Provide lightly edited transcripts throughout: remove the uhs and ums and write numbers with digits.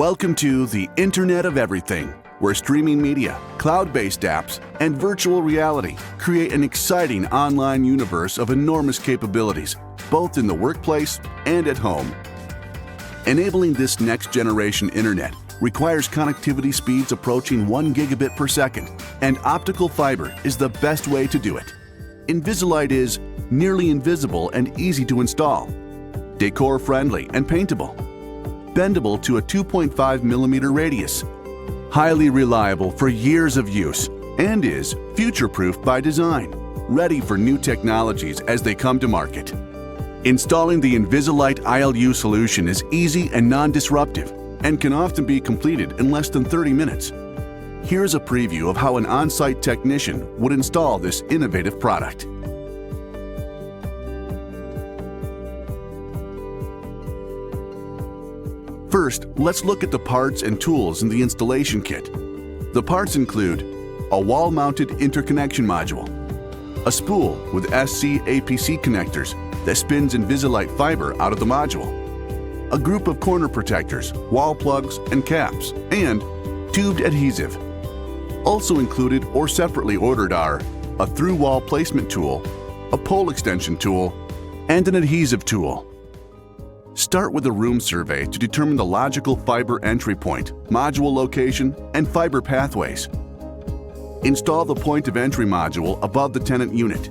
Welcome to the Internet of Everything, where streaming media, cloud-based apps, and virtual reality create an exciting online universe of enormous capabilities, both in the workplace and at home. Enabling this next-generation internet requires connectivity speeds approaching 1 gigabit per second, and optical fiber is the best way to do it. InvisiLight is nearly invisible and easy to install, decor-friendly and paintable, bendable to a 2.5 millimeter radius, highly reliable for years of use, and is future-proof by design, ready for new technologies as they come to market. Installing the InvisiLight ILU solution is easy and non-disruptive and can often be completed in less than 30 minutes. Here's a preview of how an on-site technician would install this innovative product. First, let's look at the parts and tools in the installation kit. The parts include a wall-mounted interconnection module, a spool with SC-APC connectors that spins InvisiLight fiber out of the module, a group of corner protectors, wall plugs, and caps, and tubed adhesive. Also included or separately ordered are a through-wall placement tool, a pole extension tool, and an adhesive tool. Start with a room survey to determine the logical fiber entry point, module location, and fiber pathways. Install the point of entry module above the tenant unit.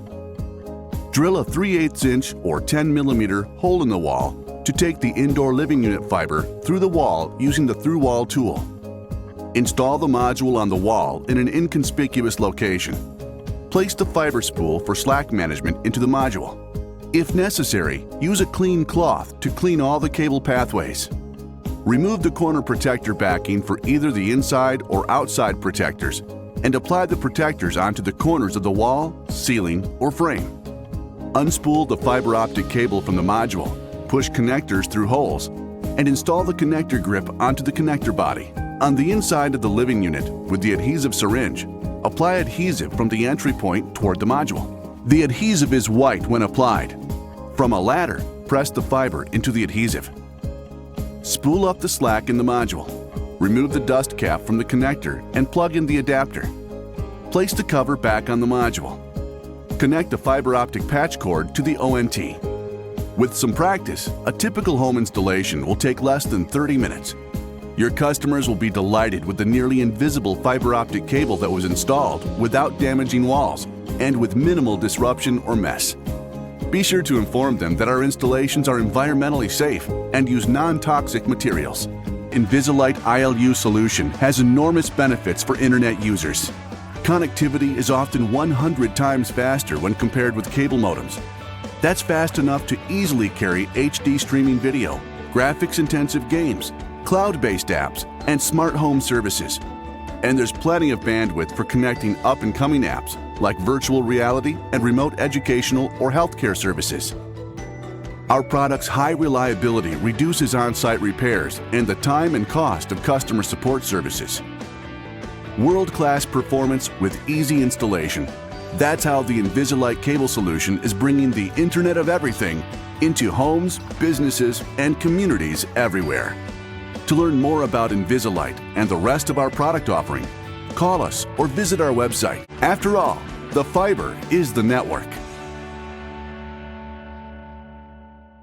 Drill a 3/8 inch or 10 millimeter hole in the wall to take the indoor living unit fiber through the wall using the through-wall tool. Install the module on the wall in an inconspicuous location. Place the fiber spool for slack management into the module. If necessary, use a clean cloth to clean all the cable pathways. Remove the corner protector backing for either the inside or outside protectors and apply the protectors onto the corners of the wall, ceiling, or frame. Unspool the fiber optic cable from the module, push connectors through holes, and install the connector grip onto the connector body. On the inside of the living unit, with the adhesive syringe, apply adhesive from the entry point toward the module. The adhesive is white when applied. From a ladder, press the fiber into the adhesive. Spool up the slack in the module. Remove the dust cap from the connector and plug in the adapter. Place the cover back on the module. Connect the fiber optic patch cord to the ONT. With some practice, a typical home installation will take less than 30 minutes. Your customers will be delighted with the nearly invisible fiber optic cable that was installed without damaging walls and with minimal disruption or mess. Be sure to inform them that our installations are environmentally safe and use non-toxic materials. InvisiLight ILU Solution has enormous benefits for internet users. Connectivity is often 100 times faster when compared with cable modems. That's fast enough to easily carry HD streaming video, graphics-intensive games, cloud-based apps, and smart home services. And there's plenty of bandwidth for connecting up-and-coming apps like virtual reality and remote educational or healthcare services. Our product's high reliability reduces on-site repairs and the time and cost of customer support services. World-class performance with easy installation. That's how the InvisiLight cable solution is bringing the Internet of Everything into homes, businesses, and communities everywhere. To learn more about InvisiLight and the rest of our product offering, call us or visit our website. After all, the fiber is the network.